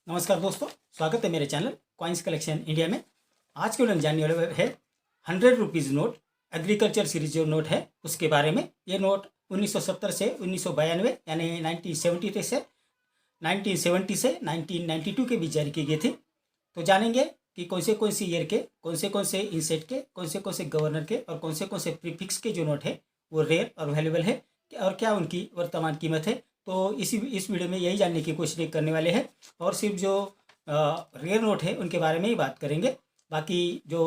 नमस्कार दोस्तों, स्वागत है मेरे चैनल कॉइन्स कलेक्शन इंडिया में। आज के वीडियो में जानने वाले है 100 रुपीज़ नोट, एग्रीकल्चर सीरीज जो नोट है उसके बारे में। ये नोट 1970 से 1992 यानी 1970 से 1992 के बीच जारी किए गए थे। तो जानेंगे कि कौन से ईयर के, कौन से इंसेट के, कौन से गवर्नर के और कौन से प्रीफिक्स के जो नोट है वो रेयर और वैल्यूएबल है और क्या उनकी वर्तमान कीमत है। तो इस वीडियो में यही जानने की कोशिश करने वाले हैं और सिर्फ जो रेयर नोट है उनके बारे में ही बात करेंगे। बाकी जो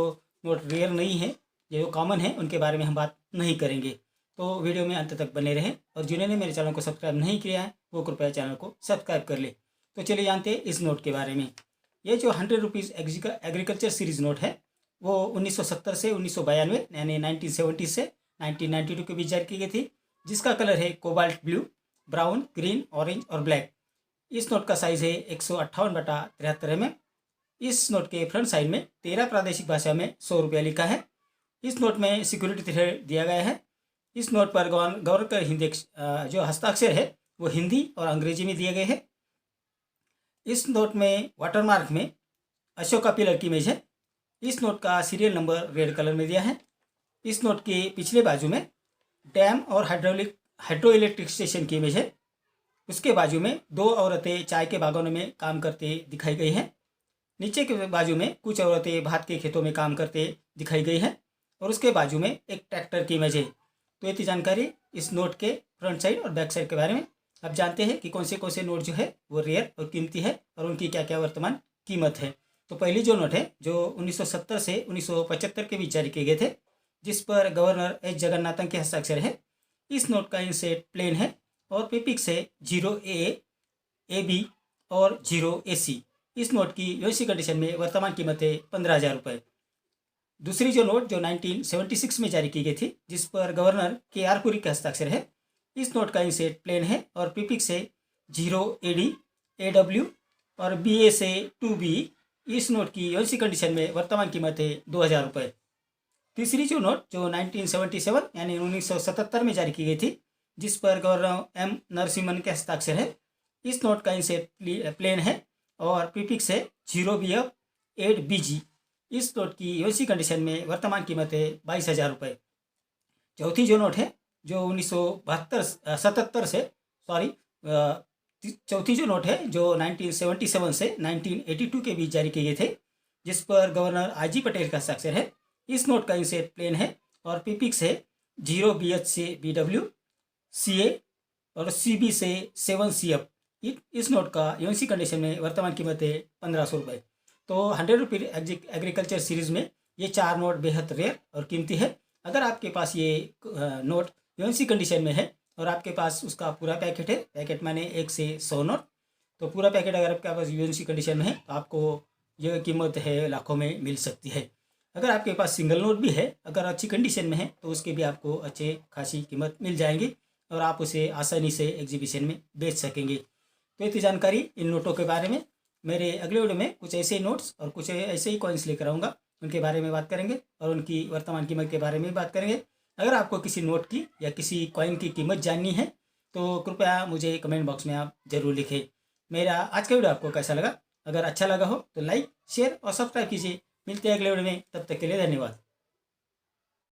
नोट रेयर नहीं है, जो कॉमन है, उनके बारे में हम बात नहीं करेंगे। तो वीडियो में अंत तक बने रहें और जिन्होंने मेरे चैनल को सब्सक्राइब नहीं किया है वो कृपया चैनल को सब्सक्राइब कर ले। तो चलिए जानते हैं इस नोट के बारे में। ये जो 100 रुपीज़ एग्रीकल्चर सीरीज नोट है वो 1970 से 1992 यानी 1970 से 1992 के बीच जारी की गई थी, जिसका कलर है cobalt blue, brown, green, orange और ब्लैक। इस नोट का साइज़ है 158/73 mm। इस नोट के फ्रंट साइड में 13 प्रादेशिक भाषा में 100 रुपया लिखा है। इस नोट में सिक्योरिटी थ्रेड दिया गया है। इस नोट पर गवर्नर का हिंदी जो हस्ताक्षर है वो हिंदी और अंग्रेजी में दिए गए हैं। इस नोट में वाटरमार्क में अशोका पिलर की इमेज है। इस नोट का सीरियल नंबर रेड कलर में दिया है। इस नोट के पिछले बाजू में डैम और हाइड्रो इलेक्ट्रिक स्टेशन की इमेज है। उसके बाजू में दो औरतें चाय के बागानों में काम करते दिखाई गई हैं। नीचे के बाजू में कुछ औरतें भात के खेतों में काम करते दिखाई गई हैं और उसके बाजू में एक ट्रैक्टर की इमेज है। तो इतनी जानकारी इस नोट के फ्रंट साइड और बैक साइड के बारे में। अब जानते हैं कि कौन से नोट जो है वो रेयर और कीमती है और उनकी क्या क्या वर्तमान कीमत है। तो पहली जो नोट है जो 1970 से 1975 के बीच जारी किए गए थे, जिस पर गवर्नर एच जगन्नाथन के हस्ताक्षर है। इस नोट का इंसेट प्लेन है और प्रीफिक्स है 0A, AB और 0AC। इस नोट की यूएससी कंडीशन में वर्तमान कीमत है 15,000 रुपये। दूसरी जो नोट जो 1976 में जारी की गई थी, जिस पर गवर्नर KR पुरी का हस्ताक्षर है। इस नोट का इंसेट प्लेन है और प्रीफिक्स है 0AD, AW और BA से 2B। इस नोट की यूएससी कंडीशन में वर्तमान कीमत है 2,000 रुपये। तीसरी जो नोट जो 1977 यानी 1977 में जारी की गई थी, जिस पर गवर्नर M नरसिम्हन के हस्ताक्षर है। इस नोट का इंसेट प्लेन है और प्रीफिक्स है 0BF, 8BG। इस नोट की यूएससी कंडीशन में वर्तमान कीमत है 22,000 रुपये। चौथी जो नोट है जो 1977 से चौथी जो नोट है जो 1977 से 1982 के बीच जारी किए गए थे, जिस पर गवर्नर IG पटेल का हस्ताक्षर है। इस नोट का इंसेट प्लेन है और प्रीफिक्स है 0BH से BW, CA और CB से 7CF। इस नोट का यूएससी कंडीशन में वर्तमान कीमत है 1,500 रुपये। तो 100 रुपये एग्रीकल्चर सीरीज़ में ये 4 नोट बेहद रेयर और कीमती है। अगर आपके पास ये नोट यूएससी कंडीशन में है और आपके पास उसका पूरा पैकेट है, पैकेट माने 1 से 100 नोट, तो पूरा पैकेट अगर आपके पास यूएससी कंडीशन में है तो आपको यह कीमत है लाखों में मिल सकती है। अगर आपके पास सिंगल नोट भी है, अगर अच्छी कंडीशन में है, तो उसके भी आपको अच्छे खासी कीमत मिल जाएंगी और आप उसे आसानी से एग्जीबिशन में बेच सकेंगे। तो इतनी जानकारी इन नोटों के बारे में। मेरे अगले वीडियो में कुछ ऐसे ही नोट्स और कुछ ऐसे ही कॉइन्स लेकर आऊँगा, उनके बारे में बात करेंगे और उनकी वर्तमान कीमत के बारे में बात करेंगे। अगर आपको किसी नोट की या किसी कॉइन की कीमत जाननी है तो कृपया मुझे कमेंट बॉक्स में आप ज़रूर लिखें। मेरा आज का वीडियो आपको कैसा लगा? अगर अच्छा लगा हो तो लाइक, शेयर और सब्सक्राइब कीजिए। मिलते हैं अगले वीडियो में, तब तक के लिए धन्यवाद।